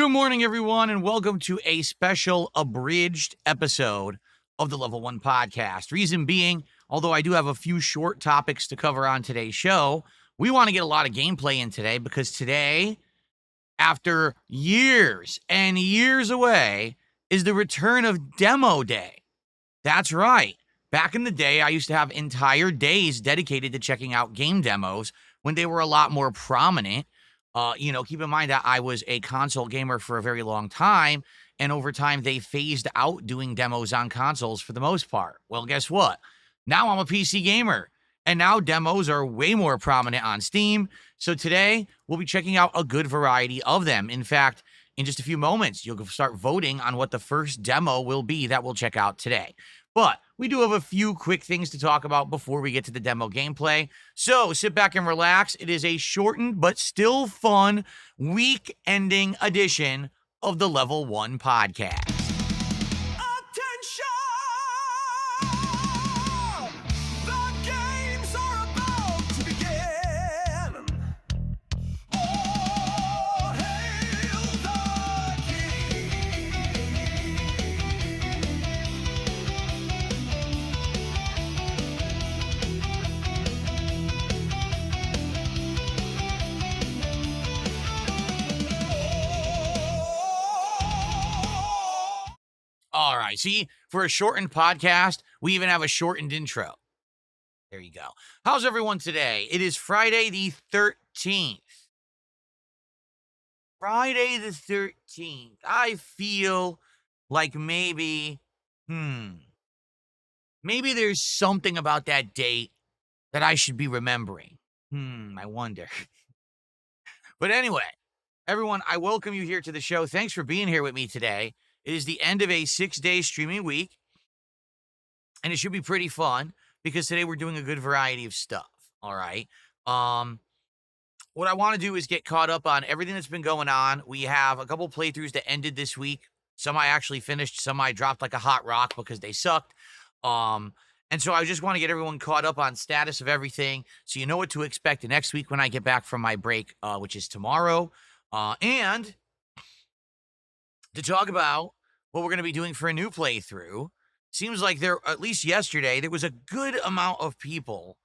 Good morning, everyone, and welcome to a special abridged episode of the Level 1 podcast. Reason being, although I do have a few short topics to cover on today's show, we want to get a lot of gameplay in today because today, after years and years away, is the return of Demo Day. That's right. Back in the day, I used to have entire days dedicated to checking out game demos when they were a lot more prominent. Keep in mind that I was a console gamer for a very long time, and over time they phased out doing demos on consoles for the most part. Well, guess what? Now I'm a PC gamer, and now demos are way more prominent on Steam. So today we'll be checking out a good variety of them. In fact, in just a few moments, you'll start voting on what the first demo will be that we'll check out today. But we do have a few quick things to talk about before we get to the demo gameplay. So sit back and relax. It is a shortened but still fun week-ending edition of the Level 1 podcast. All right. See, for a shortened podcast, we even have a shortened intro. There you go. How's everyone today? It is Friday the 13th. Friday the 13th. I feel like maybe there's something about that date that I should be remembering. I wonder. But anyway, everyone, I welcome you here to the show. Thanks for being here with me today. It is the end of a 6-day streaming week, and it should be pretty fun because today we're doing a good variety of stuff, all right? What I want to do is get caught up on everything that's been going on. We have a couple playthroughs that ended this week. Some I actually finished, some I dropped like a hot rock because they sucked. And so I just want to get everyone caught up on status of everything so you know what to expect next week when I get back from my break, which is tomorrow. And to talk about what we're going to be doing for a new playthrough. Seems like at least yesterday, there was a good amount of people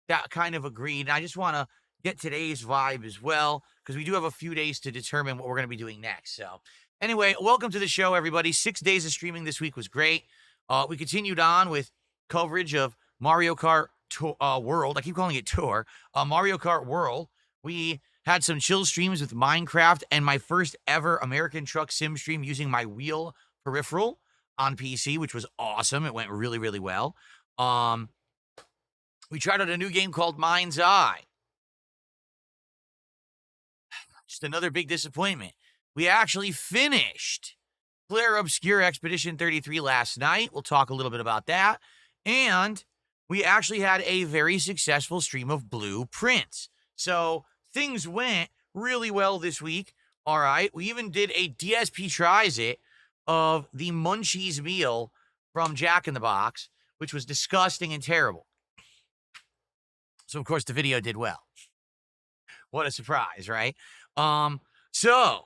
that kind of agreed. And I just want to get today's vibe as well, because we do have a few days to determine what we're going to be doing next. So anyway, welcome to the show, everybody. 6 days of streaming this week was great. We continued on with coverage of Mario Kart World. I keep calling it Tour. Mario Kart World. We had some chill streams with Minecraft and my first ever American Truck Sim stream using my wheel peripheral on PC, which was awesome. It went really, really well. We tried out a new game called Mind's Eye. Just another big disappointment. We actually finished Claire Obscure Expedition 33 last night. We'll talk a little bit about that. And we actually had a very successful stream of Blueprints. So things went really well this week. All right. We even did a DSP Tries It of the Munchies meal from Jack in the Box, which was disgusting and terrible. So, of course, the video did well. What a surprise, right? So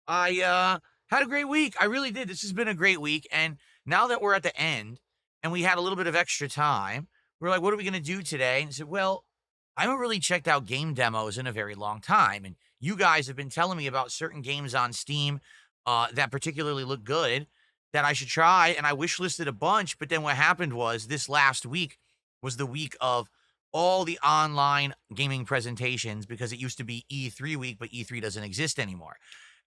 I had a great week. I really did. This has been a great week. And now that we're at the end and we had a little bit of extra time, we're like, what are we going to do today? And I said, well, I haven't really checked out game demos in a very long time. And you guys have been telling me about certain games on Steam that particularly look good that I should try. And I wish listed a bunch. But then what happened was this last week was the week of all the online gaming presentations because it used to be E3 week, but E3 doesn't exist anymore.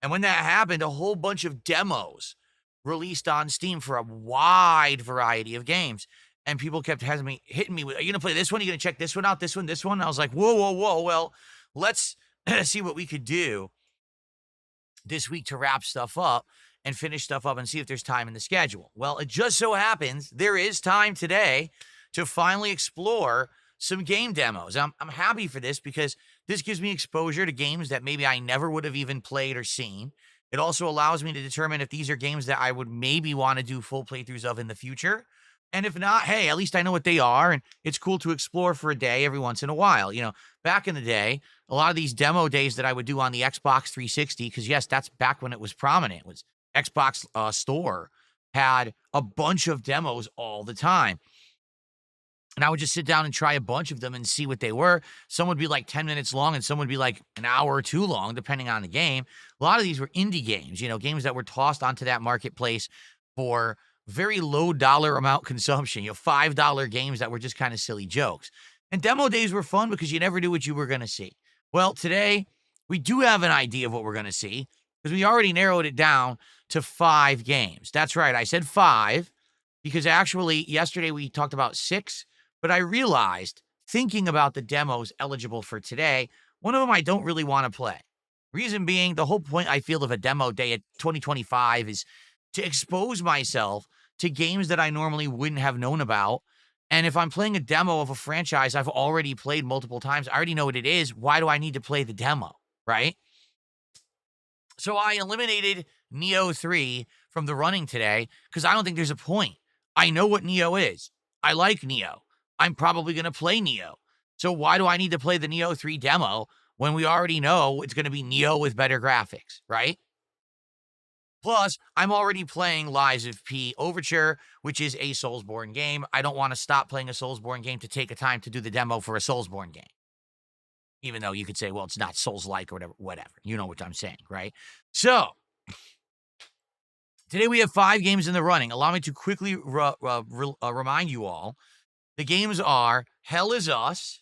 And when that happened, a whole bunch of demos released on Steam for a wide variety of games. And people kept hitting me with, are you going to play this one? Are you going to check this one out? This one, this one? And I was like, whoa. Well, let's see what we could do this week to wrap stuff up and finish stuff up and see if there's time in the schedule. Well, it just so happens there is time today to finally explore some game demos. I'm happy for this because this gives me exposure to games that maybe I never would have even played or seen. It also allows me to determine if these are games that I would maybe want to do full playthroughs of in the future. And if not, hey, at least I know what they are. And it's cool to explore for a day every once in a while. Back in the day, a lot of these demo days that I would do on the Xbox 360, because yes, that's back when it was prominent, was Xbox Store had a bunch of demos all the time. And I would just sit down and try a bunch of them and see what they were. Some would be like 10 minutes long and some would be like an hour or two long, depending on the game. A lot of these were indie games, games that were tossed onto that marketplace for very low dollar amount consumption, $5 games that were just kind of silly jokes. And demo days were fun because you never knew what you were going to see. Well, today we do have an idea of what we're going to see because we already narrowed it down to 5 games. That's right. I said 5 because actually yesterday we talked about 6. But I realized, thinking about the demos eligible for today, one of them I don't really want to play. Reason being, the whole point I feel of a demo day at 2025 is to expose myself to games that I normally wouldn't have known about. And if I'm playing a demo of a franchise I've already played multiple times, I already know what it is. Why do I need to play the demo, right? So I eliminated Neo 3 from the running today because I don't think there's a point. I know what Neo is. I like Neo. I'm probably going to play Neo. So why do I need to play the Neo 3 demo when we already know it's going to be Neo with better graphics, right? Plus, I'm already playing Lies of P Overture, which is a Soulsborne game. I don't want to stop playing a Soulsborne game to take a time to do the demo for a Soulsborne game. Even though you could say, well, it's not Souls-like or whatever. You know what I'm saying, right? So, today we have 5 games in the running. Allow me to quickly remind you all. The games are Hell Is Us,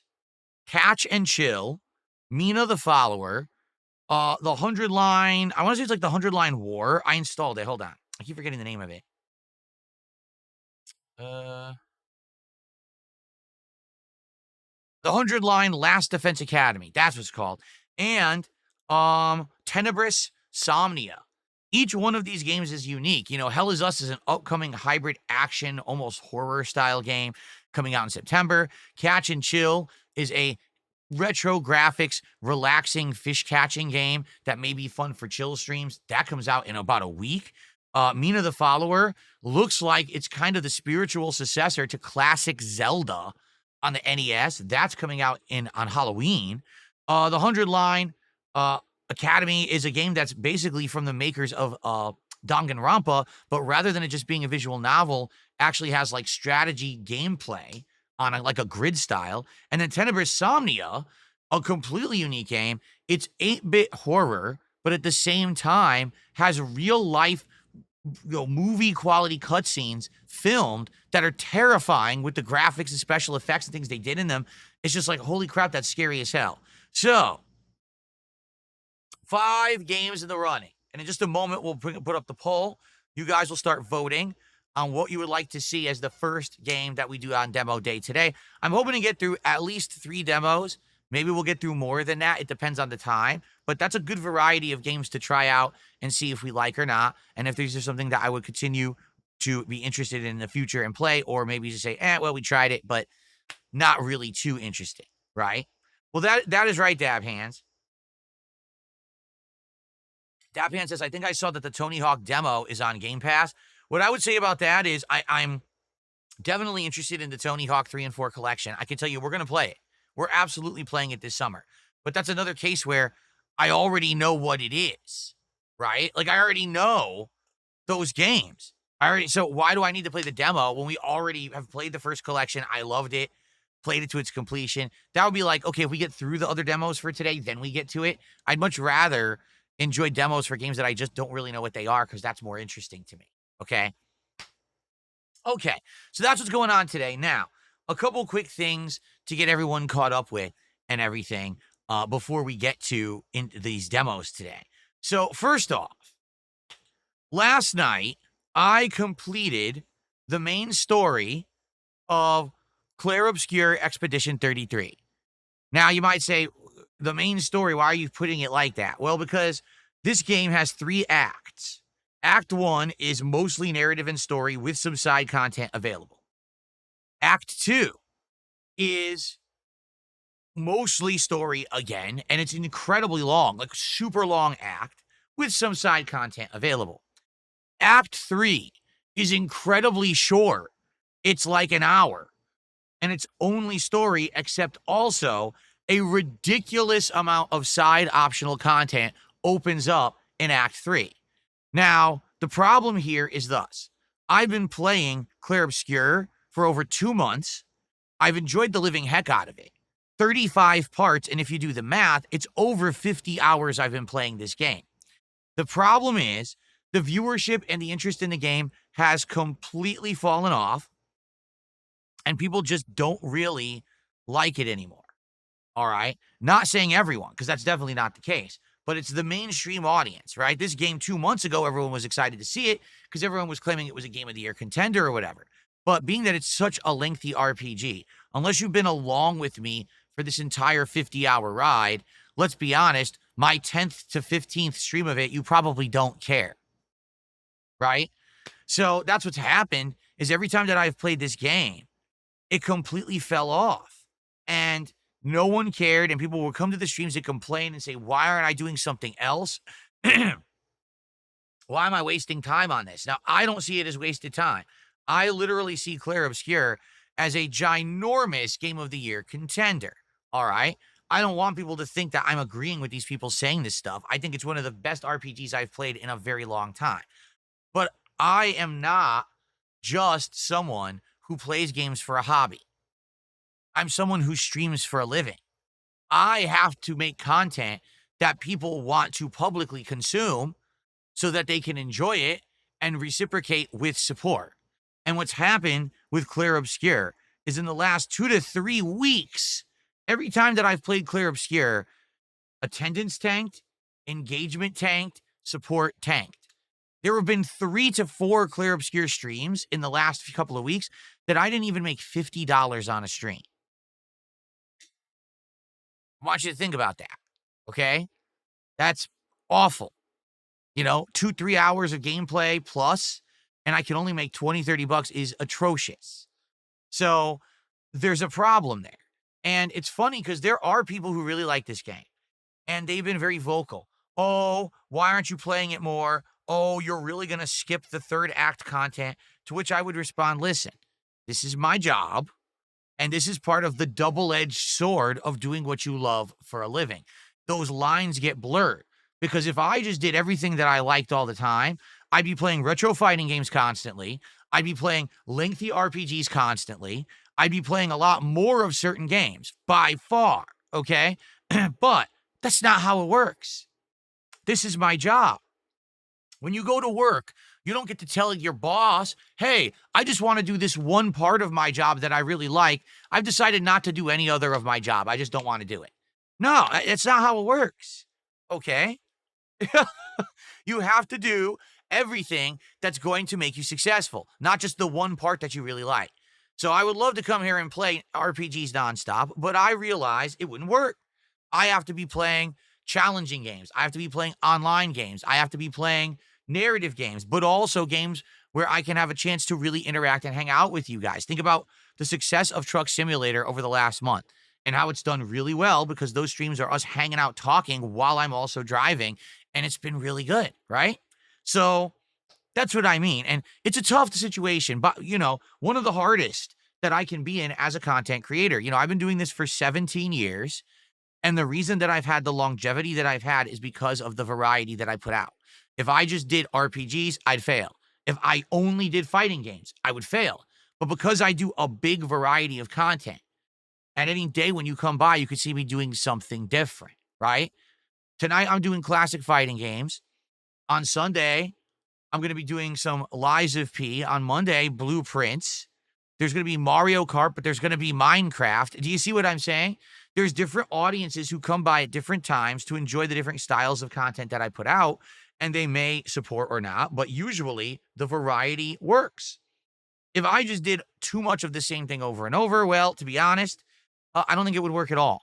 Catch and Chill, Mina the Follower, the 100 Line, I want to say it's like the 100 Line War. I installed it. Hold on. I keep forgetting the name of it. The 100 Line Last Defense Academy. That's what it's called. And Tenebris Somnia. Each one of these games is unique. Hell Is Us is an upcoming hybrid action, almost horror style game coming out in September. Catch and Chill is a retro graphics, relaxing fish catching game that may be fun for chill streams. That comes out in about a week. Mina the Follower looks like it's kind of the spiritual successor to classic Zelda on the NES. That's coming out on Halloween. The 100 Line Academy is a game that's basically from the makers of Danganronpa, but rather than it just being a visual novel, actually has like strategy gameplay on like a grid style. And then Tenebris Somnia, a completely unique game. It's 8-bit horror, but at the same time has real life movie quality cutscenes filmed that are terrifying with the graphics and special effects and things they did in them. It's just like, holy crap, that's scary as hell. So 5 games in the running. And in just a moment, we'll put up the poll. You guys will start voting on what you would like to see as the first game that we do on demo day today. I'm hoping to get through at least 3 demos. Maybe we'll get through more than that. It depends on the time. But that's a good variety of games to try out and see if we like or not. And if there's something that I would continue to be interested in the future and play, or maybe just say, well, we tried it, but not really too interesting, right? Well, that is right, Dab Hands. Dab Hands says, I think I saw that the Tony Hawk demo is on Game Pass. What I would say about that is I'm definitely interested in the Tony Hawk 3 and 4 collection. I can tell you we're going to play it. We're absolutely playing it this summer. But that's another case where I already know what it is, right? Like, I already know those games. So why do I need to play the demo when we already have played the first collection? I loved it, played it to its completion. That would be like, okay, if we get through the other demos for today, then we get to it. I'd much rather enjoy demos for games that I just don't really know what they are, because that's more interesting to me. Okay, so that's what's going on today. Now, a couple quick things to get everyone caught up with and everything before we get to these demos today. So first off, last night, I completed the main story of Clair Obscur Expedition 33. Now, you might say, the main story, why are you putting it like that? Well, because this game has 3 acts. Act 1 is mostly narrative and story with some side content available. Act 2 is mostly story again, and it's incredibly long, like super long act with some side content available. Act 3 is incredibly short. it's like an hour. And it's only story, except also a ridiculous amount of side optional content opens up in Act 3. Now, the problem here is thus. I've been playing Clair Obscur for over 2 months. I've enjoyed the living heck out of it. 35 parts, and if you do the math, it's over 50 hours I've been playing this game. The problem is the viewership and the interest in the game has completely fallen off, and people just don't really like it anymore. All right? Not saying everyone, because that's definitely not the case, but it's the mainstream audience, right? This game 2 months ago, everyone was excited to see it because everyone was claiming it was a Game of the Year contender or whatever. But being that it's such a lengthy RPG, unless you've been along with me for this entire 50-hour ride, let's be honest, my 10th to 15th stream of it, you probably don't care, right? So that's what's happened is every time that I've played this game, it completely fell off. And no one cared, and people would come to the streams and complain and say, why aren't I doing something else? Why am I wasting time on this? Now, I don't see it as wasted time. I literally see Clair Obscur as a ginormous Game of the Year contender, all right? I don't want people to think that I'm agreeing with these people saying this stuff. I think it's one of the best RPGs I've played in a very long time. But I am not just someone who plays games for a hobby. I'm someone who streams for a living. I have to make content that people want to publicly consume so that they can enjoy it and reciprocate with support. And what's happened with Clair Obscur is in the last 2 to 3 weeks, every time that I've played Clair Obscur, attendance tanked, engagement tanked, support tanked. There have been 3 to 4 Clair Obscur streams in the last couple of weeks that I didn't even make $50 on a stream. I want you to think about that, okay? That's awful. 2-3 hours of gameplay plus, and I can only make $20-$30 is atrocious. So there's a problem there. And it's funny because there are people who really like this game, and they've been very vocal. Oh, why aren't you playing it more? Oh, you're really going to skip the third act content, to which I would respond, listen, this is my job. And this is part of the double-edged sword of doing what you love for a living. Those lines get blurred because if I just did everything that I liked all the time, I'd be playing retro fighting games constantly. I'd be playing lengthy RPGs constantly. I'd be playing a lot more of certain games by far, okay? But that's not how it works. This is my job. When you go to work, you don't get to tell your boss, hey, I just want to do this one part of my job that I really like. I've decided not to do any other of my job. I just don't want to do it. No, it's not how it works. Okay? You have to do everything that's going to make you successful, not just the one part that you really like. So I would love to come here and play RPGs nonstop, but I realize it wouldn't work. I have to be playing challenging games. I have to be playing online games. I have to be playing narrative games, but also games where I can have a chance to really interact and hang out with you guys. Think about the success of Truck Simulator over the last month and how it's done really well because those streams are us hanging out talking while I'm also driving, and it's been really good, right? So that's what I mean. And it's a tough situation, but, one of the hardest that I can be in as a content creator. I've been doing this for 17 years, and the reason that I've had the longevity that I've had is because of the variety that I put out. If I just did RPGs, I'd fail. If I only did fighting games, I would fail. But because I do a big variety of content, and any day when you come by, you could see me doing something different, right? Tonight, I'm doing classic fighting games. On Sunday, I'm going to be doing some Lies of P. On Monday, Blueprints. There's going to be Mario Kart, but there's going to be Minecraft. Do you see what I'm saying? There's different audiences who come by at different times to enjoy the different styles of content that I put out, and they may support or not, but usually the variety works. If I just did too much of the same thing over and over, well, to be honest, I don't think it would work at all.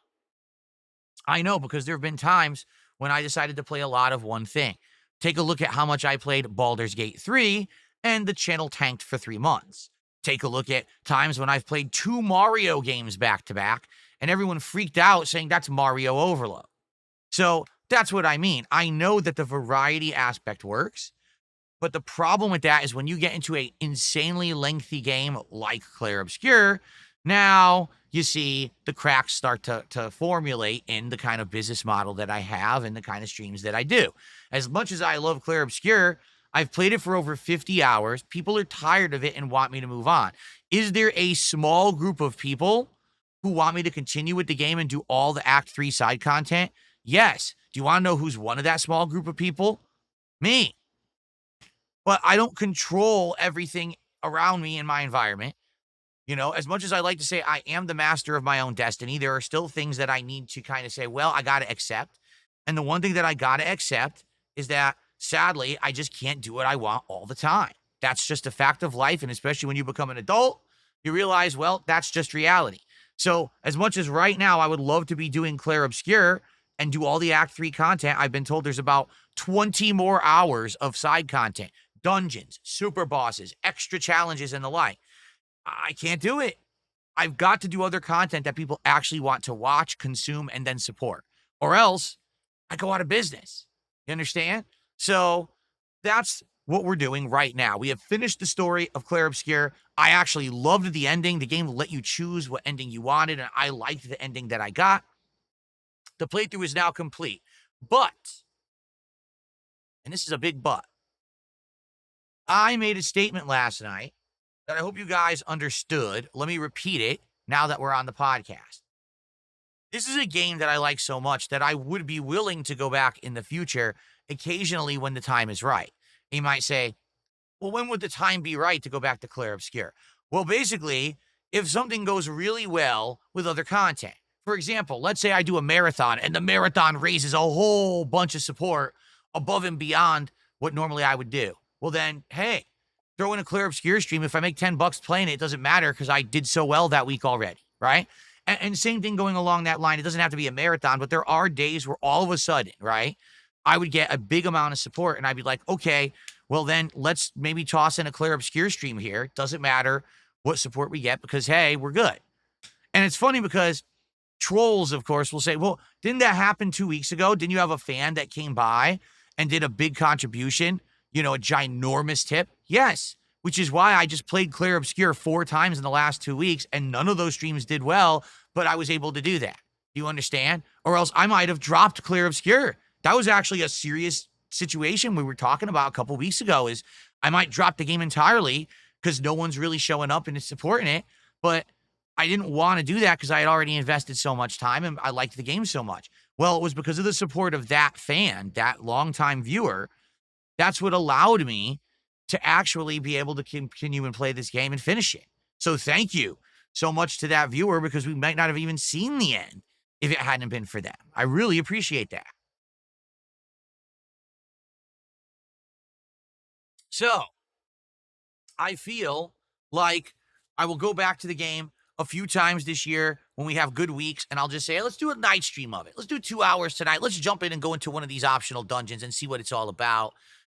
I know because there have been times when I decided to play a lot of one thing. Take a look at how much I played Baldur's Gate 3, and the channel tanked for 3 months. Take a look at times when I've played 2 Mario games back to back, and everyone freaked out saying that's Mario overload. So that's what I mean. I know that the variety aspect works, But the problem with that is when you get into a insanely lengthy game like Clair Obscur, now you see the cracks start to formulate in the kind of business model that I have and the kind of streams that I do. As much as I love Clair Obscur, I've played it for over 50 hours. People are tired of it and want me to move on. Is there a small group of people who want me to continue with the game and do all the Act 3 side content? Yes. Do you want to know who's one of that small group of people? Me. But I don't control everything around me in my environment. You know, as much as I like to say I am the master of my own destiny, there are still things that I need to kind of say, well, I got to accept. And the one thing that I got to accept is that sadly, I just can't do what I want all the time. That's just a fact of life. And especially when you become an adult, you realize, well, that's just reality. So as much as right now I would love to be doing Clair Obscur and do all the Act 3 content, I've been told there's about 20 more hours of side content, dungeons, super bosses, extra challenges, and the like. I can't do it. I've got to do other content that people actually want to watch, consume, and then support. Or else I go out of business. You understand? So that's what we're doing right now. We have finished the story of Clair Obscur. I actually loved the ending. The game will let you choose what ending you wanted, and I liked the ending that I got. The playthrough is now complete. But, and this is a big but, I made a statement last night that I hope you guys understood. Let me repeat it now that we're on the podcast. This is a game that I like so much that I would be willing to go back in the future occasionally when the time is right. You might say, well, when would the time be right to go back to Clair Obscur? Well, basically, if something goes really well with other content. For example, let's say I do a marathon and the marathon raises a whole bunch of support above and beyond what normally I would do. Well, then, hey, throw in a Clair Obscur stream. If I make $10 playing it, it doesn't matter because I did so well that week already, right? And same thing going along that line. It doesn't have to be a marathon, but there are days where all of a sudden, right, I would get a big amount of support and I'd be like, okay, well then let's maybe toss in a Clair Obscur stream here. Doesn't matter what support we get because, hey, we're good. And it's funny because trolls, of course, will say, well, didn't that happen 2 weeks ago? Didn't you have a fan that came by and did a big contribution? You know, a ginormous tip? Yes, which is why I just played Clair Obscur 4 times in the last 2 weeks, and none of those streams did well, but I was able to do that. Do you understand? Or else I might have dropped Clair Obscur. That was actually a serious situation we were talking about a couple weeks ago, is I might drop the game entirely because no one's really showing up and supporting it, but I didn't want to do that because I had already invested so much time and I liked the game so much. Well, it was because of the support of that fan, that longtime viewer. That's what allowed me to actually be able to continue and play this game and finish it. So thank you so much to that viewer because we might not have even seen the end if it hadn't been for them. I really appreciate that. So I feel like I will go back to the game a few times this year when we have good weeks, and I'll just say, hey, let's do a night stream of it. Let's do 2 hours tonight. Let's jump in and go into one of these optional dungeons and see what it's all about.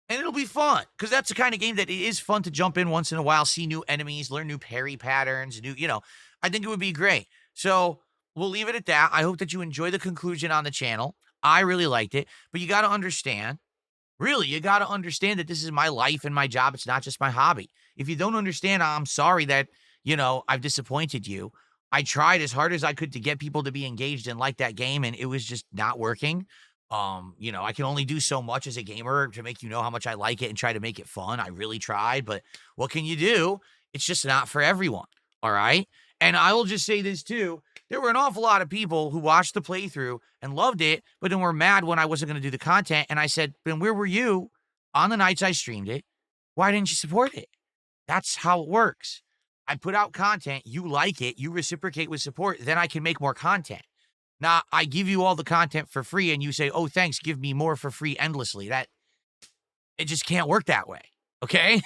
And it'll be fun because that's the kind of game that it is fun to jump in once in a while, see new enemies, learn new parry patterns, I think it would be great. So we'll leave it at that. I hope that you enjoy the conclusion on the channel. I really liked it, but you got to understand, really, you got to understand that this is my life and my job. It's not just my hobby. If you don't understand, I'm sorry that, I've disappointed you. I tried as hard as I could to get people to be engaged and like that game, and it was just not working. I can only do so much as a gamer to make you know how much I like it and try to make it fun. I really tried, but what can you do? It's just not for everyone. All right. And I will just say this too. There were an awful lot of people who watched the playthrough and loved it, but then were mad when I wasn't going to do the content. And I said, then where were you on the nights I streamed it? Why didn't you support it? That's how it works. I put out content. You like it. You reciprocate with support. Then I can make more content. Now, I give you all the content for free and you say, oh, thanks, give me more for free endlessly. It just can't work that way, okay?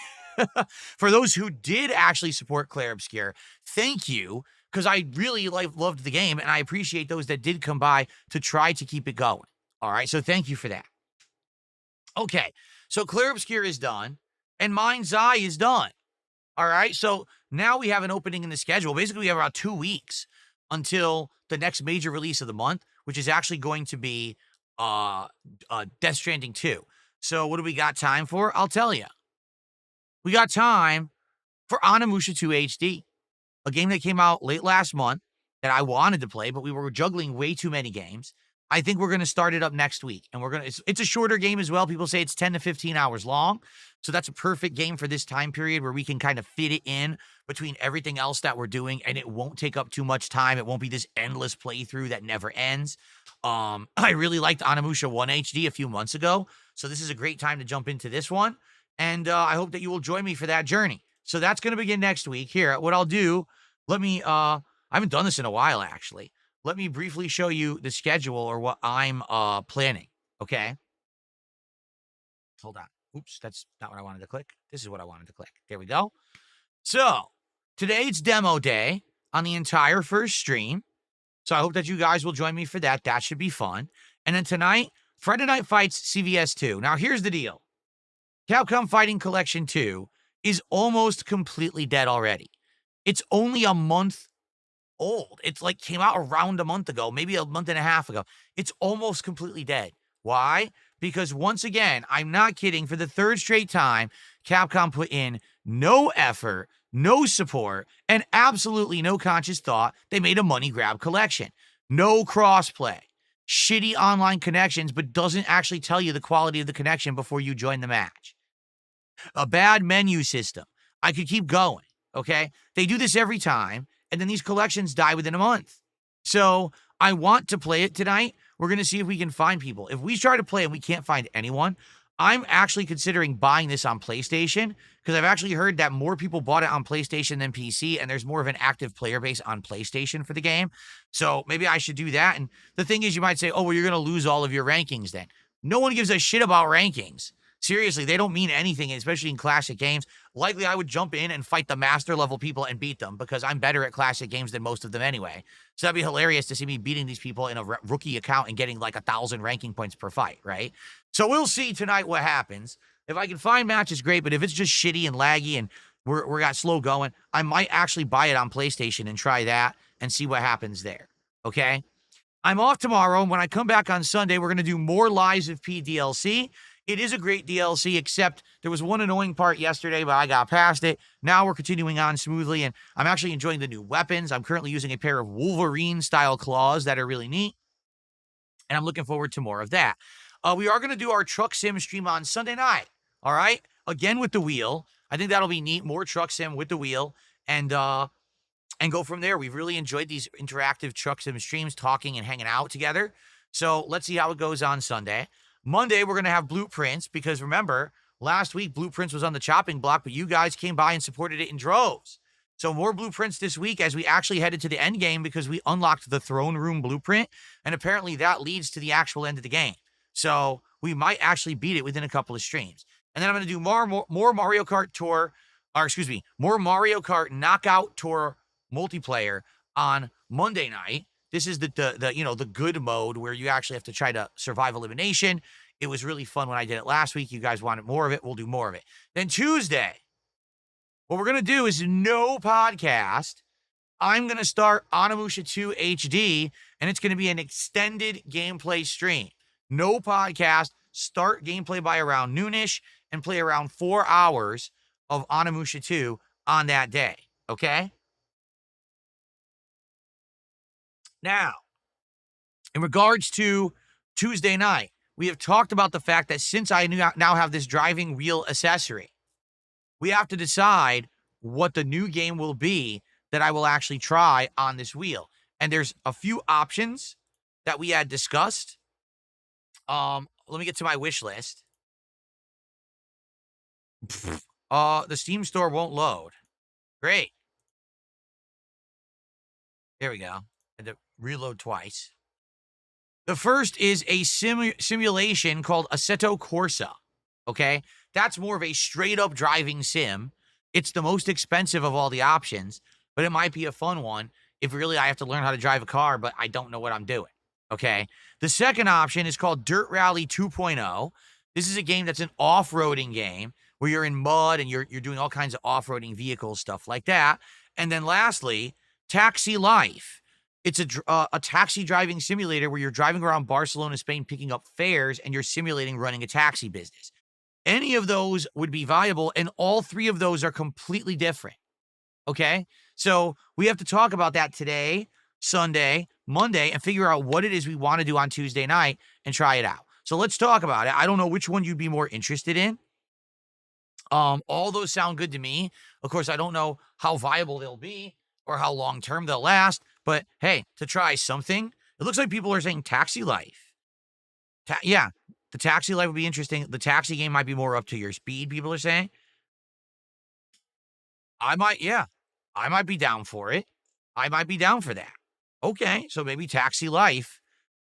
For those who did actually support Clair Obscur, thank you, because I really loved the game, and I appreciate those that did come by to try to keep it going, all right? So thank you for that. Okay, so Clair Obscur is done, and Mind's Eye is done, all right? So now we have an opening in the schedule. Basically, we have about 2 weeks until the next major release of the month, which is actually going to be Death Stranding 2. So what do we got time for? I'll tell you. we got time for Onimusha 2 HD, a game that came out late last month that I wanted to play, but we were juggling way too many games. I think we're going to start it up next week, and it's a shorter game as well. People say it's 10 to 15 hours long. So that's a perfect game for this time period where we can kind of fit it in between everything else that we're doing, and it won't take up too much time. It won't be this endless playthrough that never ends. I really liked Onimusha 1 HD a few months ago, so this is a great time to jump into this one, and I hope that you will join me for that journey. So that's going to begin next week. Here, what I'll do, I haven't done this in a while, actually. Let me briefly show you the schedule or what I'm planning, okay? Hold on. Oops, that's not what I wanted to click. This is what I wanted to click. There we go. So, today it's demo day on the entire first stream. So I hope that you guys will join me for that. That should be fun. And then tonight, Friday Night Fights CVS 2. Now, here's the deal. Capcom Fighting Collection 2 is almost completely dead already. It's only a month old. It's like came out around a month ago, maybe a month and a half ago. It's almost completely dead. Why? Because once again, I'm not kidding, for the third straight time, Capcom put in no effort, no support, and absolutely no conscious thought. They made a money grab collection. No crossplay. Shitty online connections, but doesn't actually tell you the quality of the connection before you join the match. A bad menu system. I could keep going, okay? They do this every time, and then these collections die within a month. So I want to play it tonight. We're going to see if we can find people. If we try to play and we can't find anyone, I'm actually considering buying this on PlayStation because I've actually heard that more people bought it on PlayStation than PC, and there's more of an active player base on PlayStation for the game. So maybe I should do that. And the thing is, you might say, oh, well, you're going to lose all of your rankings then. No one gives a shit about rankings. Seriously, they don't mean anything, especially in classic games. Likely, I would jump in and fight the master level people and beat them because I'm better at classic games than most of them anyway. So that'd be hilarious to see me beating these people in a rookie account and getting like 1,000 ranking points per fight, right? So we'll see tonight what happens. If I can find matches, great. But if it's just shitty and laggy and we're got slow going, I might actually buy it on PlayStation and try that and see what happens there. Okay? I'm off tomorrow, and when I come back on Sunday, we're going to do more Lies of P DLC. It is a great DLC, except there was one annoying part yesterday, but I got past it. Now we're continuing on smoothly, and I'm actually enjoying the new weapons. I'm currently using a pair of Wolverine-style claws that are really neat, and I'm looking forward to more of that. We are going to do our Truck Sim stream on Sunday night, all right? Again with the wheel. I think that'll be neat. More Truck Sim with the wheel, and go from there. We've really enjoyed these interactive Truck Sim streams, talking and hanging out together. So let's see how it goes on Sunday. Monday, we're going to have Blueprints because remember, last week, Blueprints was on the chopping block, but you guys came by and supported it in droves. So more Blueprints this week as we actually headed to the end game because we unlocked the Throne Room Blueprint, and apparently that leads to the actual end of the game. So we might actually beat it within a couple of streams. And then I'm going to do more Mario Kart Tour, more Mario Kart Knockout Tour multiplayer on Monday night. This is the good mode where you actually have to try to survive elimination. It was really fun when I did it last week. You guys wanted more of it. We'll do more of it. Then Tuesday, what we're going to do is no podcast. I'm going to start Onimusha 2 HD, and it's going to be an extended gameplay stream. No podcast. Start gameplay by around noonish and play around 4 hours of Onimusha 2 on that day. Okay? Now, in regards to Tuesday night, we have talked about the fact that since I now have this driving wheel accessory, we have to decide what the new game will be that I will actually try on this wheel. And there's a few options that we had discussed. Let me get to my wish list. The Steam store won't load. Great. There we go. Had to reload twice. The first is a simulation called Assetto Corsa, okay? That's more of a straight-up driving sim. It's the most expensive of all the options, but it might be a fun one if really I have to learn how to drive a car, but I don't know what I'm doing, okay? The second option is called Dirt Rally 2.0. This is a game that's an off-roading game where you're in mud and you're doing all kinds of off-roading vehicles, stuff like that. And then lastly, Taxi Life. It's a taxi driving simulator where you're driving around Barcelona, Spain, picking up fares, and you're simulating running a taxi business. Any of those would be viable, and all three of those are completely different. Okay? So we have to talk about that today, Sunday, Monday, and figure out what it is we want to do on Tuesday night and try it out. So let's talk about it. I don't know which one you'd be more interested in. All those sound good to me. Of course, I don't know how viable they'll be or how long term they'll last, but hey, to try something, it looks like people are saying Taxi Life. Yeah, the Taxi Life would be interesting. The taxi game might be more up to your speed, people are saying. Yeah, I might be down for it. I might be down for that. Okay, so maybe Taxi Life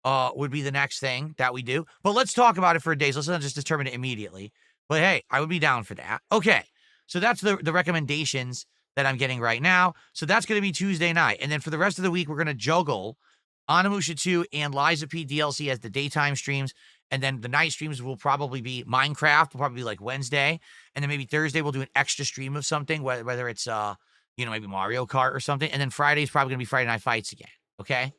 would be the next thing that we do. But let's talk about it for a day. So let's not just determine it immediately. But hey, I would be down for that. Okay, so that's the recommendations that I'm getting right now. So that's going to be Tuesday night. And then for the rest of the week, we're going to juggle Onimusha 2 and Liza P DLC as the daytime streams. And then the night streams will probably be Minecraft, will probably be like Wednesday. And then maybe Thursday we'll do an extra stream of something, whether it's maybe Mario Kart or something. And then Friday's probably gonna be Friday Night Fights again. Okay.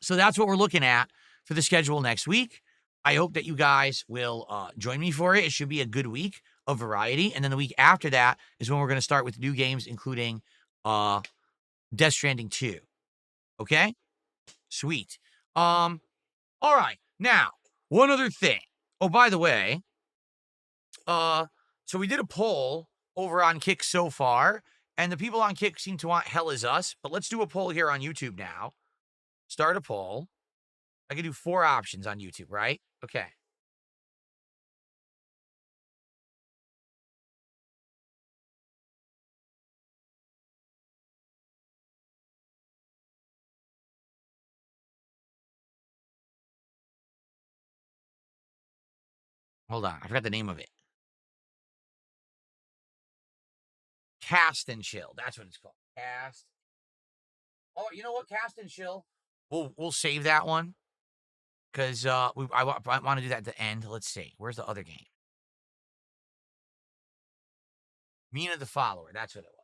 So that's what we're looking at for the schedule next week. I hope that you guys will join me for it. It should be a good week of variety. And then the week after that is when we're going to start with new games, including Death Stranding 2. Okay? Sweet. All right. Now, one other thing. Oh, by the way, so we did a poll over on Kick so far, and the people on Kick seem to want Hell Is Us, but let's do a poll here on YouTube now. Start a poll. I can do 4 options on YouTube, right? Okay. Hold on. I forgot the name of it. Cast and Chill. That's what it's called. Cast. Oh, you know what? Cast and Chill. We'll save that one because I want to do that at the end. Let's see. Where's the other game? Mina the Follower. That's what it was.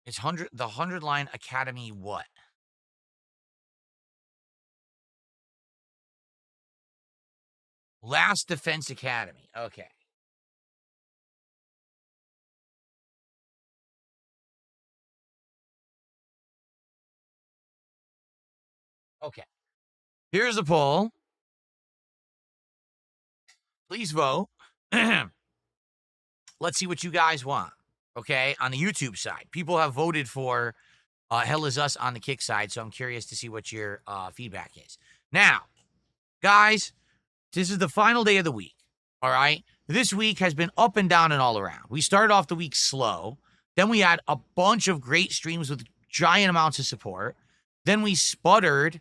It's the 100 Line Academy what? Last Defense Academy. Okay. Okay. Here's the poll. Please vote. Let's see what you guys want. Okay. On the YouTube side, people have voted for Hell Is Us on the Kick side. So I'm curious to see what your feedback is. Now, guys, this is the final day of the week. All right. This week has been up and down and all around. We started off the week slow. Then we had a bunch of great streams with giant amounts of support. Then we sputtered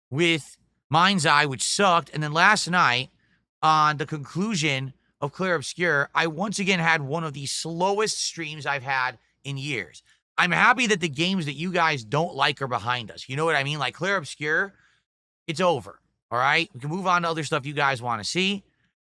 with Mind's Eye, which sucked. And then last night, on the conclusion of Clear Obscure, I once again had one of the slowest streams I've had in years. I'm happy that the games that you guys don't like are behind us. You know what I mean? Like Clear Obscure, it's over. All right. We can move on to other stuff you guys want to see.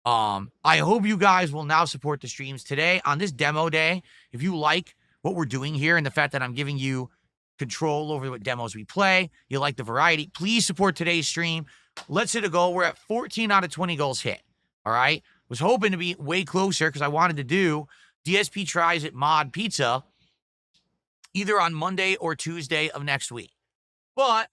I hope you guys will now support the streams today on this demo day. If you like what we're doing here and the fact that I'm giving you control over what demos we play, you like the variety, please support today's stream. Let's hit a goal. We're at 14 out of 20 goals hit. All right. Was hoping to be way closer because I wanted to do DSP Tries at Mod Pizza either on Monday or Tuesday of next week. But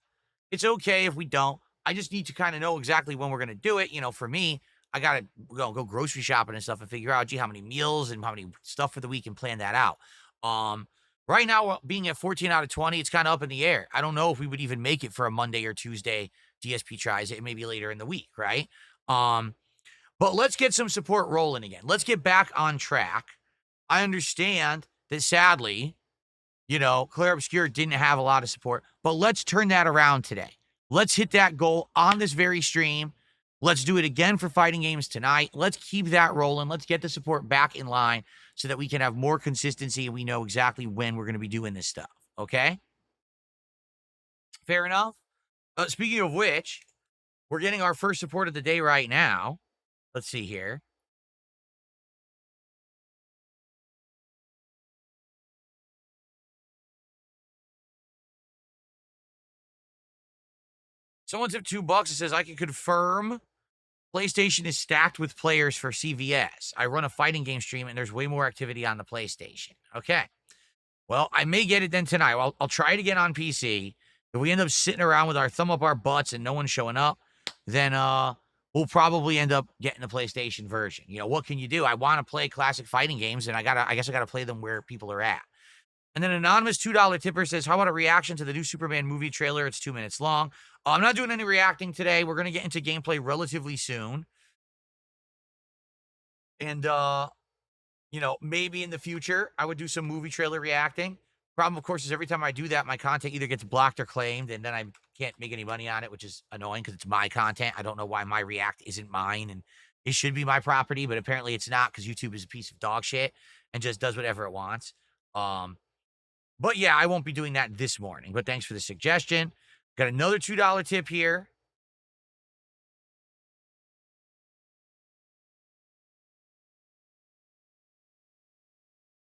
it's okay if we don't. I just need to kind of know exactly when we're going to do it. You know, for me, I got to go grocery shopping and stuff and figure out, how many meals and how many stuff for the week and plan that out. Right now, being at 14 out of 20, it's kind of up in the air. I don't know if we would even make it for a Monday or Tuesday DSP Tries it, maybe later in the week, right? But let's get some support rolling again. Let's get back on track. I understand that sadly, Claire Obscure didn't have a lot of support, but let's turn that around today. Let's hit that goal on this very stream. Let's do it again for fighting games tonight. Let's keep that rolling. Let's get the support back in line so that we can have more consistency and we know exactly when we're going to be doing this stuff. Okay? Fair enough? Speaking of which, we're getting our first support of the day right now. Let's see here. Someone tipped $2. It says, I can confirm PlayStation is stacked with players for CVS. I run a fighting game stream, and there's way more activity on the PlayStation. Okay. Well, I may get it then tonight. I'll try it again on PC. If we end up sitting around with our thumb up our butts and no one's showing up, then we'll probably end up getting the PlayStation version. You know, what can you do? I want to play classic fighting games, and I guess I gotta play them where people are at. And then anonymous $2 tipper says, how about a reaction to the new Superman movie trailer? It's 2 minutes long. I'm not doing any reacting today. We're gonna get into gameplay relatively soon. And you know, maybe in the future, I would do some movie trailer reacting. Problem, of course, is every time I do that, my content either gets blocked or claimed, and then I can't make any money on it, which is annoying because it's my content. I don't know why my react isn't mine, and it should be my property, but apparently it's not because YouTube is a piece of dog shit and just does whatever it wants. But yeah, I won't be doing that this morning, but thanks for the suggestion. Got another $2 tip here.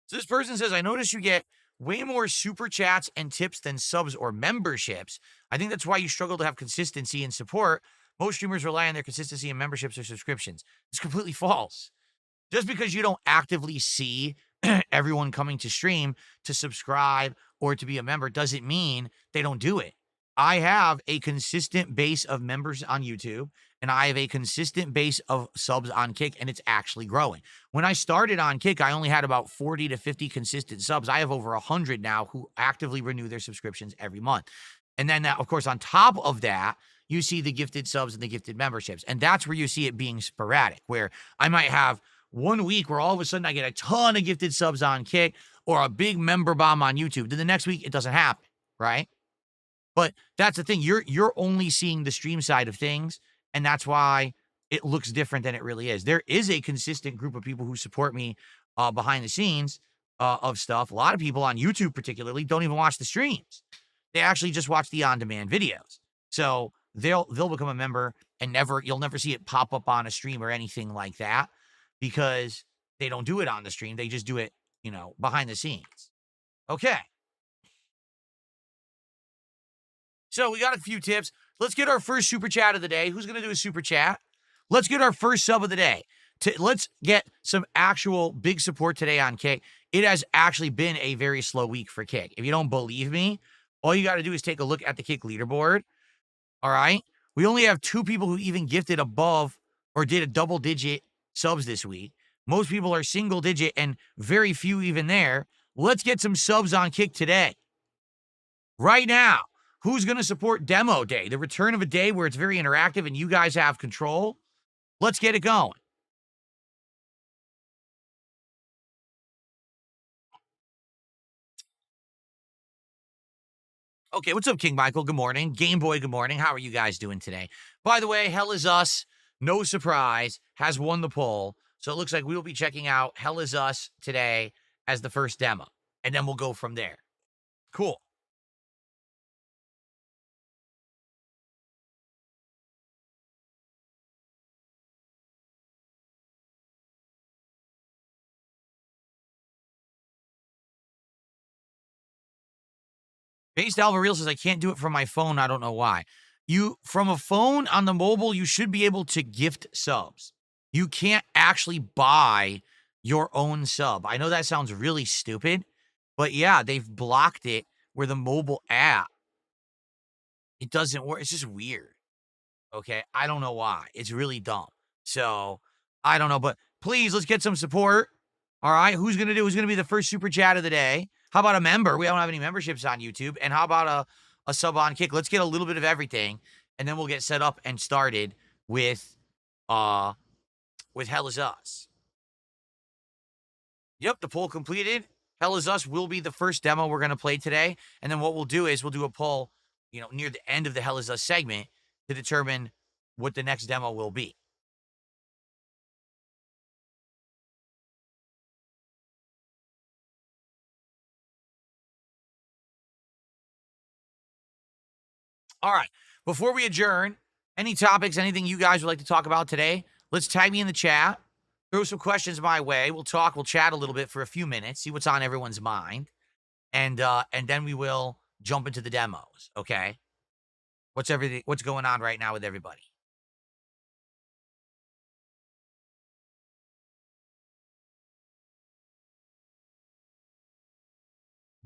So this person says, I notice you get way more super chats and tips than subs or memberships. I think that's why you struggle to have consistency and support. Most streamers rely on their consistency in memberships or subscriptions. It's completely false. Just because you don't actively see everyone coming to stream to subscribe or to be a member doesn't mean they don't do it. I have a consistent base of members on YouTube, and I have a consistent base of subs on Kick, and it's actually growing. When I started on Kick, I only had about 40 to 50 consistent subs. I have over 100 now who actively renew their subscriptions every month. And then, of course, on top of that, you see the gifted subs and the gifted memberships. And that's where you see it being sporadic, where I might have 1 week where all of a sudden I get a ton of gifted subs on Kick or a big member bomb on YouTube. Then the next week, it doesn't happen, right? But that's the thing. You're only seeing the stream side of things, and that's why it looks different than it really is. There is a consistent group of people who support me behind the scenes of stuff. A lot of people on YouTube particularly don't even watch the streams. They actually just watch the on-demand videos. So they'll become a member and you'll never see it pop up on a stream or anything like that because they don't do it on the stream. They just do it, you know, behind the scenes. Okay. So we got a few tips. Let's get our first super chat of the day. Who's going to do a super chat? Let's get our first sub of the day. Let's get some actual big support today on Kick. It has actually been a very slow week for Kick. If you don't believe me, all you got to do is take a look at the Kick leaderboard. All right? We only have 2 people who even gifted above or did a double-digit subs this week. Most people are single-digit and very few even there. Let's get some subs on Kick today. Right now. Who's going to support Demo Day? The return of a day where it's very interactive and you guys have control. Let's get it going. Okay, what's up, King Michael? Good morning. Game Boy, good morning. How are you guys doing today? By the way, Hell Is Us, no surprise, has won the poll. So it looks like we will be checking out Hell Is Us today as the first demo. And then we'll go from there. Cool. Based Alvareel says, I can't do it from my phone. I don't know why. From a phone on the mobile, you should be able to gift subs. You can't actually buy your own sub. I know that sounds really stupid, but yeah, they've blocked it where the mobile app, it doesn't work. It's just weird. Okay. I don't know why. It's really dumb. So I don't know, but please let's get some support. All right. Who's going to be the first super chat of the day? How about a member? We don't have any memberships on YouTube. And how about a sub on Kick? Let's get a little bit of everything, and then we'll get set up and started with Hell Is Us. Yep, the poll completed. Hell Is Us will be the first demo we're going to play today. And then what we'll do is we'll do a poll, you know, near the end of the Hell Is Us segment to determine what the next demo will be. All right. Before we adjourn, any topics, anything you guys would like to talk about today, let's tag me in the chat. Throw some questions my way. We'll chat a little bit for a few minutes, see what's on everyone's mind. And then we will jump into the demos, okay? What's going on right now with everybody?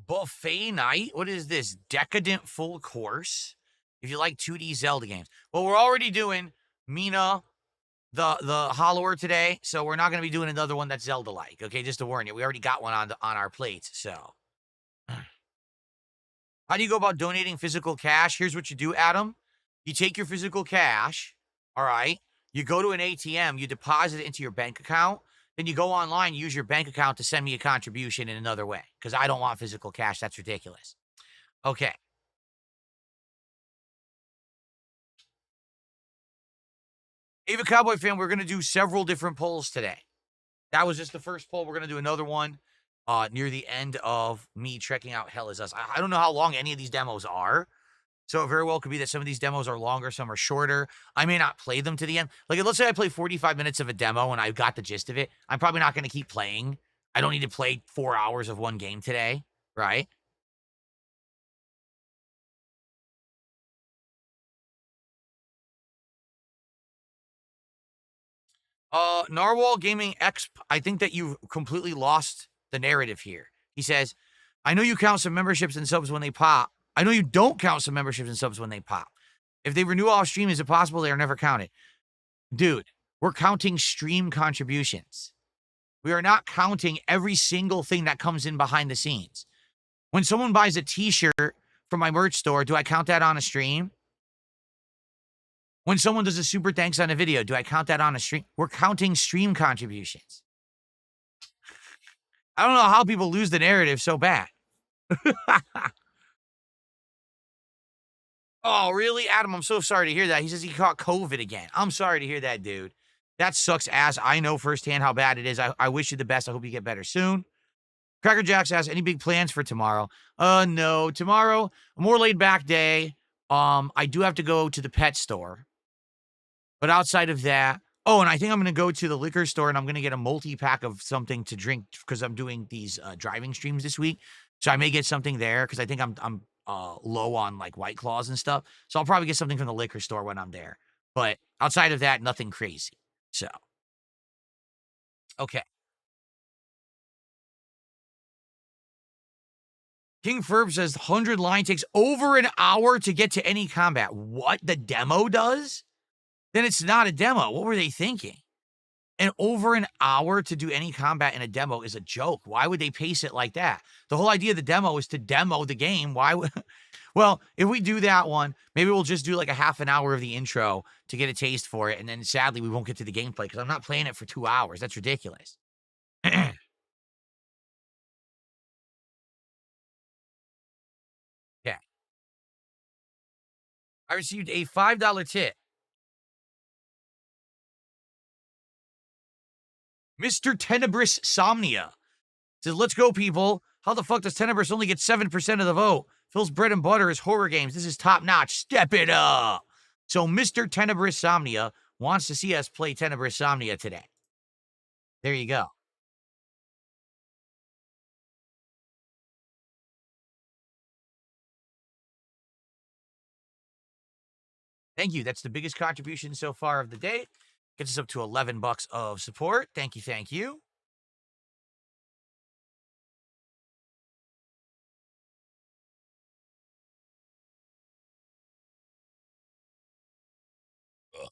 Buffet night? What is this? Decadent full course? If you like 2D Zelda games. Well, we're already doing Mina, the Hollower today, so we're not going to be doing another one that's Zelda-like, okay? Just to warn you. We already got one on our plates, so. How do you go about donating physical cash? Here's what you do, Adam. You take your physical cash, all right? You go to an ATM, you deposit it into your bank account, then you go online, use your bank account to send me a contribution in another way, because I don't want physical cash. That's ridiculous. Okay. Ava Cowboy fan, we're going to do several different polls today. That was just the first poll. We're going to do another one near the end of me checking out Hell Is Us. I don't know how long any of these demos are. So it very well could be that some of these demos are longer, some are shorter. I may not play them to the end. Like, let's say I play 45 minutes of a demo and I got the gist of it. I'm probably not going to keep playing. I don't need to play 4 hours of one game today, right? Narwhal Gaming X, I think that you've completely lost the narrative here. He says, I know you count some memberships and subs when they pop. I know you don't count some memberships and subs when they pop. If they renew off stream, is it possible they are never counted? Dude, we're counting stream contributions. We are not counting every single thing that comes in behind the scenes. When someone buys a t-shirt from my merch store, do I count that on a stream? When someone does a super thanks on a video, do I count that on a stream? We're counting stream contributions. I don't know how people lose the narrative so bad. Oh, really? Adam, I'm so sorry to hear that. He says he caught COVID again. I'm sorry to hear that, dude. That sucks ass. I know firsthand how bad it is. I wish you the best. I hope you get better soon. Cracker Jacks asks, any big plans for tomorrow? No. Tomorrow, a more laid back day. I do have to go to the pet store. But outside of that, oh, and I think I'm going to go to the liquor store and I'm going to get a multi-pack of something to drink because I'm doing these driving streams this week. So I may get something there because I think I'm low on like White Claws and stuff. So I'll probably get something from the liquor store when I'm there. But outside of that, nothing crazy. So, okay. King Ferb says 100 line takes over an hour to get to any combat. What? The demo does? Then it's not a demo. What were they thinking? And over an hour to do any combat in a demo is a joke. Why would they pace it like that? The whole idea of the demo is to demo the game. Why would... Well, if we do that one, maybe we'll just do like a half an hour of the intro to get a taste for it. And then sadly, we won't get to the gameplay because I'm not playing it for 2 hours. That's ridiculous. Yeah. I received a $5 tip. Mr. Tenebrous Somnia says, let's go, people. How the fuck does Tenebrous only get 7% of the vote? Phil's bread and butter is horror games. This is top notch. Step it up. So Mr. Tenebrous Somnia wants to see us play Tenebrous Somnia today. There you go. Thank you. That's the biggest contribution so far of the day. Gets us up to $11 of support. Thank you. Thank you.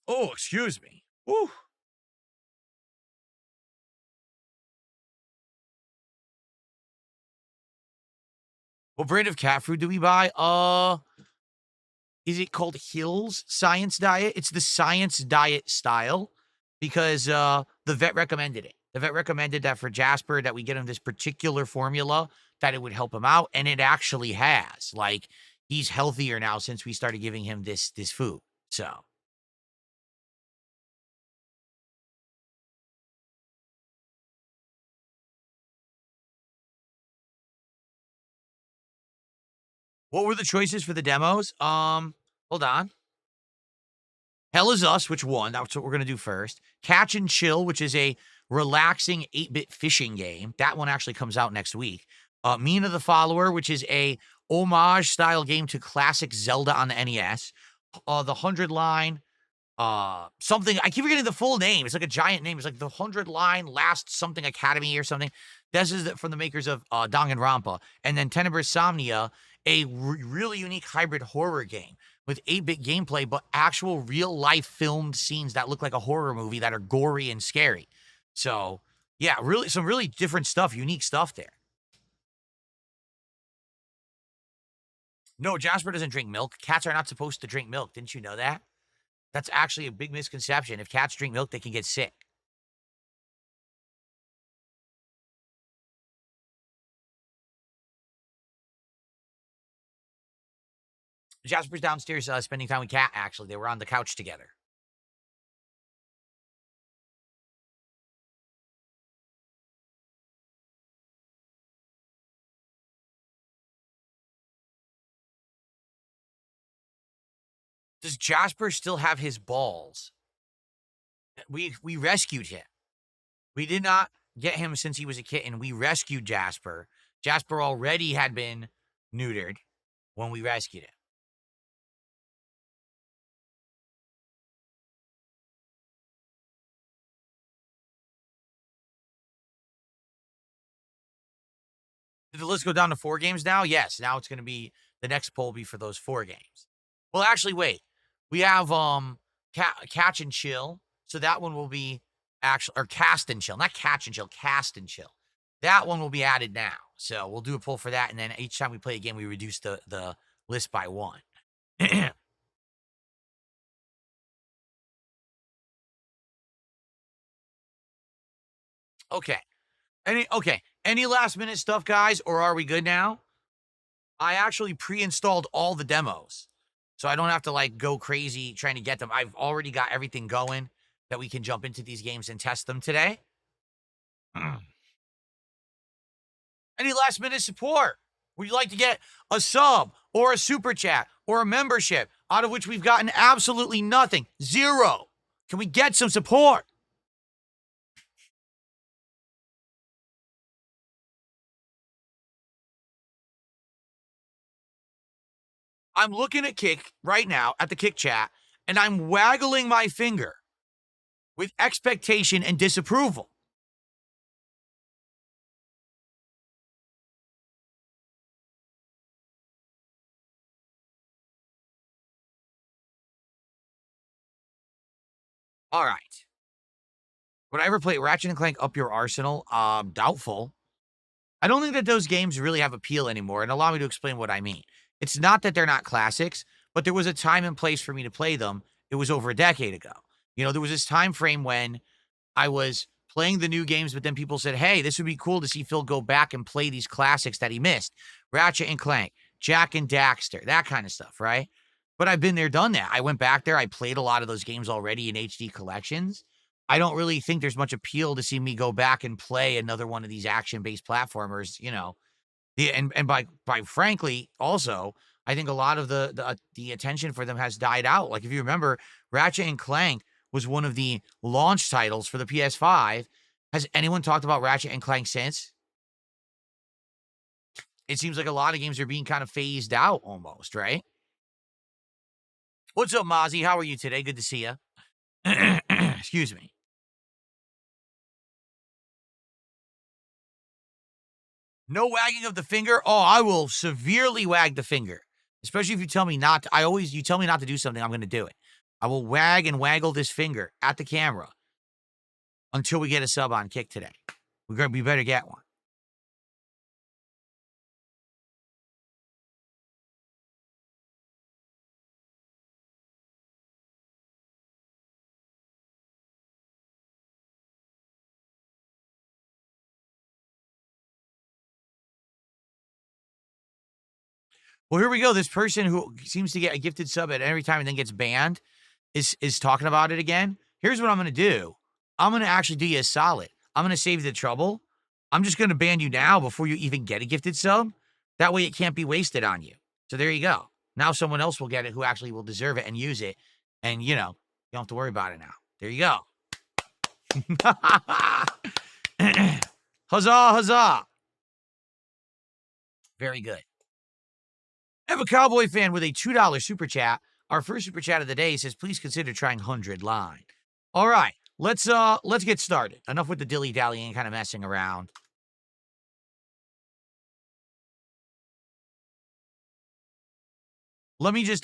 Oh, excuse me. Woo. What brand of cat food do we buy? Is it called Hill's Science Diet? It's the Science Diet style because the vet recommended it. The vet recommended that for Jasper that we get him this particular formula that it would help him out, and it actually has. Like, he's healthier now since we started giving him this food. So, what were the choices for the demos? Hold on. Hell Is Us, which won. That's what we're going to do first. Catch and Chill, which is a relaxing 8-bit fishing game. That one actually comes out next week. Mina the Follower, which is a homage-style game to classic Zelda on the NES. the 100 line, something. I keep forgetting the full name. It's like a giant name. It's like the 100 line last something academy or something. This is from the makers of Danganronpa. And then Tenebris Somnia, a really unique hybrid horror game with 8-bit gameplay, but actual real life filmed scenes that look like a horror movie that are gory and scary. So yeah, really some really different stuff, unique stuff there. No, Jasper doesn't drink milk. Cats are not supposed to drink milk. Didn't you know that? That's actually a big misconception. If cats drink milk, they can get sick. Jasper's downstairs spending time with Cat, actually. They were on the couch together. Does Jasper still have his balls? We rescued him. We did not get him since he was a kitten. We rescued Jasper. Jasper already had been neutered when we rescued him. Did the list go down to 4 games now? Yes. Now it's going to be, the next poll will be for those 4 games. Well, actually, wait. We have Catch and Chill. So that one will be actually, or Cast and Chill. Not Catch and Chill, Cast and Chill. That one will be added now. So we'll do a poll for that. And then each time we play a game, we reduce the list by 1. Okay. Any last minute stuff, guys, or are we good now? I actually pre-installed all the demos, so I don't have to like go crazy trying to get them. I've already got everything going that we can jump into these games and test them today. Any last minute support? Would you like to get a sub or a super chat or a membership out of which we've gotten absolutely nothing? 0. Can we get some support? I'm looking at Kick right now, at the Kick chat, and I'm waggling my finger with expectation and disapproval. All right. Would I ever play Ratchet and Clank Up Your Arsenal? Doubtful. I don't think that those games really have appeal anymore, and allow me to explain what I mean. It's not that they're not classics, but there was a time and place for me to play them. It was over a decade ago. You know, there was this time frame when I was playing the new games, but then people said, hey, this would be cool to see Phil go back and play these classics that he missed. Ratchet and Clank, Jack and Daxter, that kind of stuff, right? But I've been there, done that. I went back there. I played a lot of those games already in HD collections. I don't really think there's much appeal to see me go back and play another one of these action-based platformers, you know. And by frankly, also, I think a lot of the attention for them has died out. Like if you remember, Ratchet and Clank was one of the launch titles for the PS5. Has anyone talked about Ratchet and Clank since? It seems like a lot of games are being kind of phased out almost, right? What's up, Mozzie? How are you today? Good to see you. Excuse me. No wagging of the finger? Oh, I will severely wag the finger. Especially if you tell me not to. You tell me not to do something, I'm going to do it. I will wag and waggle this finger at the camera until we get a sub on Kick today. We better get one. Well, here we go. This person who seems to get a gifted sub at every time and then gets banned is talking about it again. Here's what I'm going to do. I'm going to actually do you a solid. I'm going to save you the trouble. I'm just going to ban you now before you even get a gifted sub. That way it can't be wasted on you. So there you go. Now someone else will get it who actually will deserve it and use it. And, you know, you don't have to worry about it now. There you go. Huzzah, huzzah. Very good. I have a Cowboy fan with a $2 super chat. Our first super chat of the day says, please consider trying 100 line. All right, let's get started. Enough with the dilly-dallying and kind of messing around.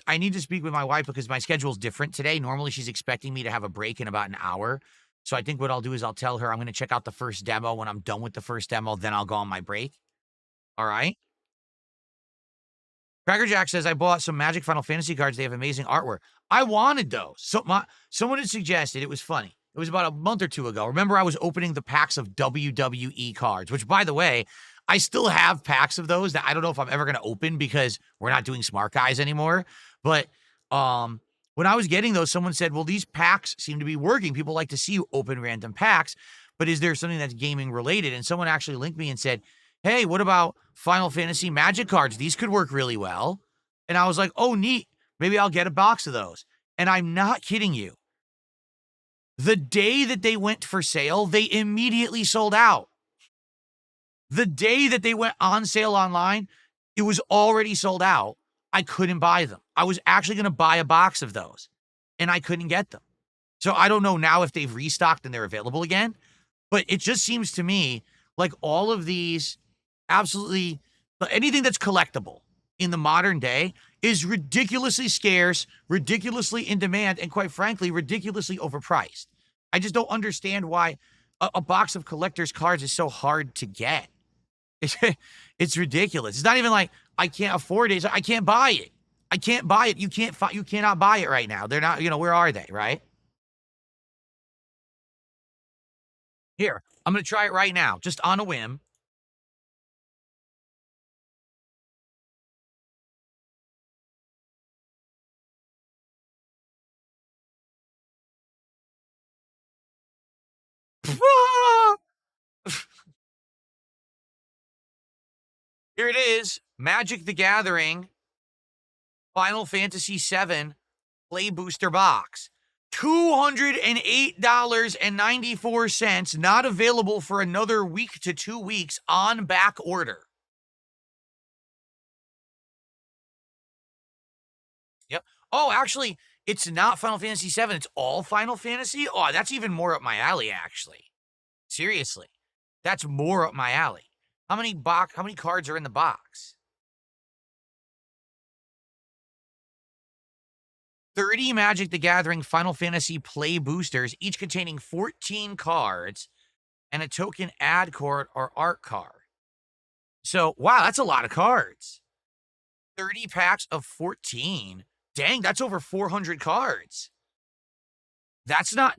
I need to speak with my wife because my schedule's different today. Normally, she's expecting me to have a break in about an hour. So I think what I'll do is I'll tell her I'm going to check out the first demo. When I'm done with the first demo, then I'll go on my break. All right? Cracker Jack says, I bought some Magic Final Fantasy cards. They have amazing artwork. I wanted those. So someone had suggested, it was funny. It was about a month or two ago. Remember, I was opening the packs of WWE cards, which, by the way, I still have packs of those that I don't know if I'm ever going to open because we're not doing Smart Guys anymore. But when I was getting those, someone said, well, these packs seem to be working. People like to see you open random packs. But is there something that's gaming related? And someone actually linked me and said, hey, what about Final Fantasy Magic cards? These could work really well. And I was like, oh, neat. Maybe I'll get a box of those. And I'm not kidding you. The day that they went for sale, they immediately sold out. The day that they went on sale online, it was already sold out. I couldn't buy them. I was actually going to buy a box of those, and I couldn't get them. So I don't know now if they've restocked and they're available again, but it just seems to me like all of these absolutely, anything that's collectible in the modern day is ridiculously scarce, ridiculously in demand, and quite frankly, ridiculously overpriced. I just don't understand why a box of collector's cards is so hard to get. It's ridiculous. It's not even like I can't afford it. I can't buy it. I can't buy it. You cannot buy it right now. They're not, where are they, right? Here, I'm going to try it right now, just on a whim. Here it is, Magic the Gathering, Final Fantasy VII Play Booster Box. $208.94, not available for another week to 2 weeks on back order. Yep. Oh, actually, it's not Final Fantasy VII. It's all Final Fantasy. Oh, that's even more up my alley, actually. Seriously. That's more up my alley. How many cards are in the box? 30 Magic the Gathering Final Fantasy Play Boosters, each containing 14 cards and a token ad card or art card. So, wow, that's a lot of cards. 30 packs of 14. Dang, that's over 400 cards. That's not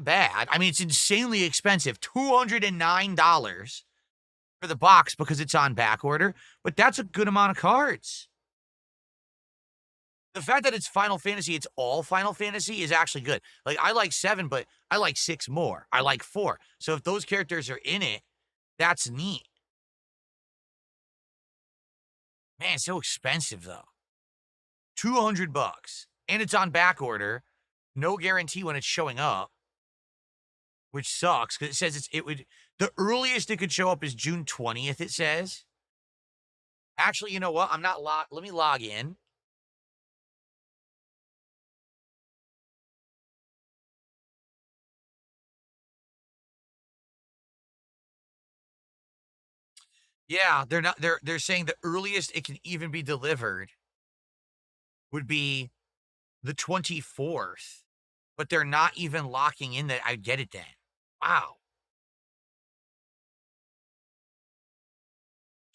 bad. I mean, it's insanely expensive. $209 for the box because it's on back order, but that's a good amount of cards. The fact that it's Final Fantasy, it's all Final Fantasy is actually good. Like, I like 7, but I like 6 more. I like 4. So if those characters are in it, that's neat. Man, it's so expensive though. $200. And it's on back order. No guarantee when it's showing up, which sucks because it says the earliest it could show up is June 20th, it says. Actually, you know what? I'm not logged. Let me log in. Yeah, they're saying the earliest it can even be delivered would be the 24th, but they're not even locking in that I'd get it then. Wow.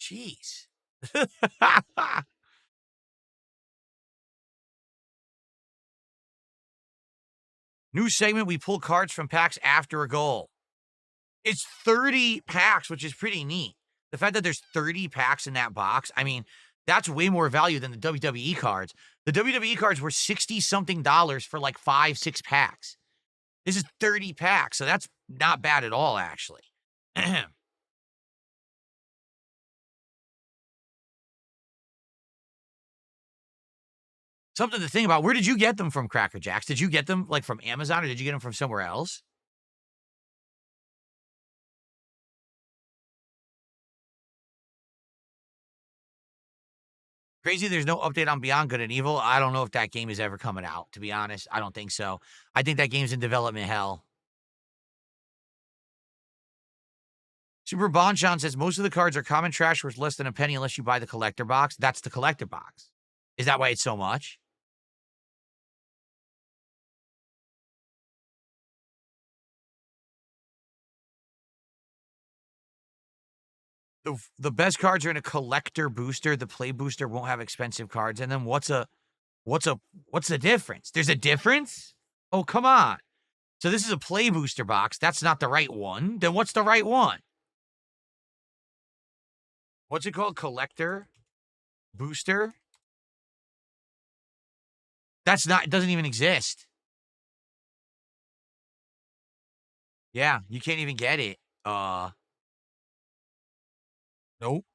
Jeez. New segment, we pull cards from packs after a goal. It's 30 packs, which is pretty neat. The fact that there's 30 packs in that box, I mean, that's way more value than the WWE cards. The WWE cards were 60-something dollars for like 5-6 packs. This is 30 packs, so that's not bad at all, actually. Something to think about. Where did you get them from, Cracker Jacks? Did you get them like from Amazon or did you get them from somewhere else? Crazy there's no update on Beyond Good and Evil. I don't know if that game is ever coming out, to be honest. I don't think so. I think that game's in development hell. Super Bonchon says most of the cards are common trash worth less than a penny unless you buy the collector box. That's the collector box. Is that why it's so much? The best cards are in a collector booster. The play booster won't have expensive cards. And then what's the difference? There's a difference? Oh, come on. So this is a play booster box. That's not the right one. Then what's the right one? What's it called? Collector booster? That's not, it doesn't even exist. Yeah, you can't even get it. Nope.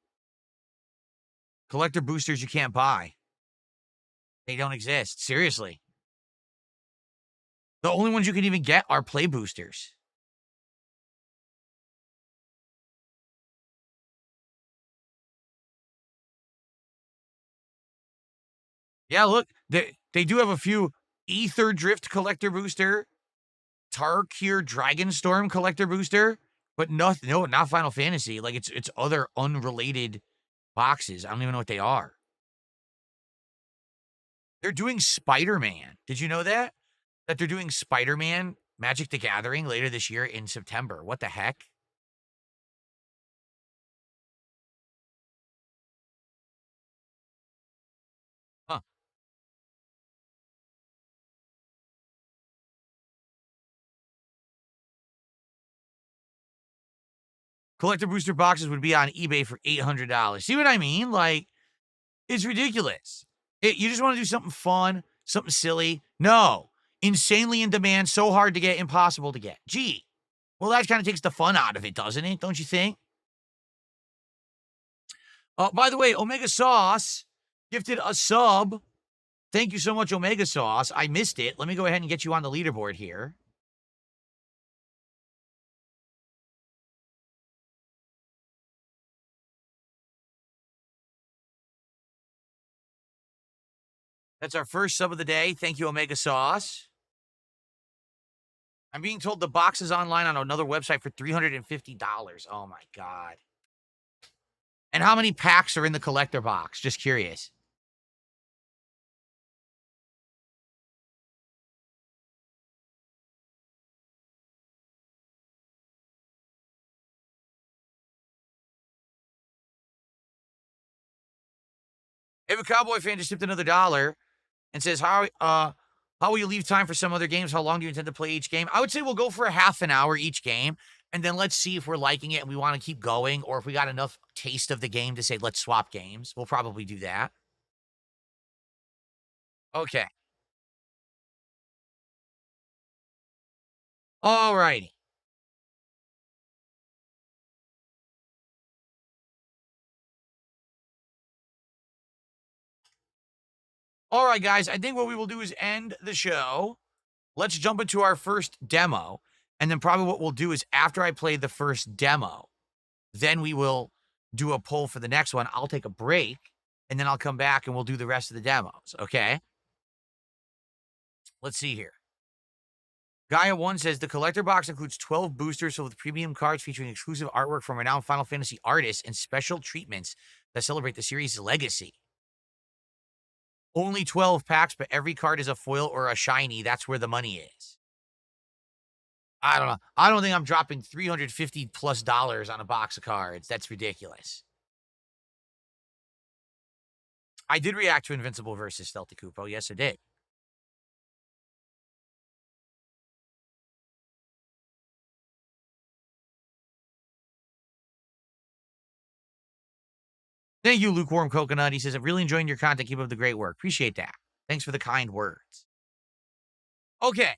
Collector boosters you can't buy. They don't exist. Seriously. The only ones you can even get are play boosters. Yeah, look, they do have a few Ether Drift collector booster, Tarkir Dragonstorm collector booster, but no, not Final Fantasy. Like it's other unrelated boxes. I don't even know what they are. They're doing Spider-Man. Did you know that? That they're doing Spider-Man Magic the Gathering later this year in September. What the heck? Huh. Collector booster boxes would be on eBay for $800. See what I mean? Like, it's ridiculous. You just want to do something fun, something silly. No. Insanely in demand, so hard to get, impossible to get. Gee. Well, that kind of takes the fun out of it, doesn't it? Don't you think? By the way, Omega Sauce gifted a sub. Thank you so much, Omega Sauce. I missed it. Let me go ahead and get you on the leaderboard here. That's our first sub of the day. Thank you, Omega Sauce. I'm being told the box is online on another website for $350. Oh, my God. And how many packs are in the collector box? Just curious. If a Cowboy fan just tipped another $1 and says, how will you leave time for some other games? How long do you intend to play each game? I would say we'll go for a half an hour each game, and then let's see if we're liking it and we want to keep going, or if we got enough taste of the game to say, let's swap games. We'll probably do that. Okay. All righty. All right, guys, I think what we will do is end the show. Let's jump into our first demo. And then probably what we'll do is after I play the first demo, then we will do a poll for the next one. I'll take a break, and then I'll come back and we'll do the rest of the demos, okay? Let's see here. Gaia1 says, the collector box includes 12 boosters filled with premium cards featuring exclusive artwork from renowned Final Fantasy artists and special treatments that celebrate the series' legacy. Only 12 packs, but every card is a foil or a shiny. That's where the money is. I don't know. I don't think I'm dropping $350+ on a box of cards. That's ridiculous. I did react to Invincible versus Stealthy Kupo. Yes, I did. Thank you, Lukewarm Coconut. He says, I'm really enjoying your content. Keep up the great work. Appreciate that. Thanks for the kind words. Okay,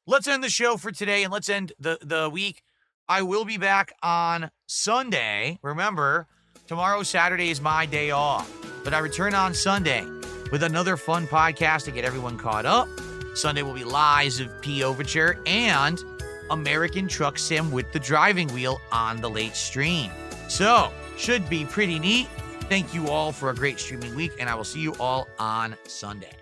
let's end the show for today, and let's end the week. I will be back on Sunday. Remember, tomorrow, Saturday, is my day off. But I return on Sunday with another fun podcast to get everyone caught up. Sunday will be Lies of P. Overture and American Truck Sim with the driving wheel on the late stream. So, should be pretty neat. Thank you all for a great streaming week, and I will see you all on Sunday.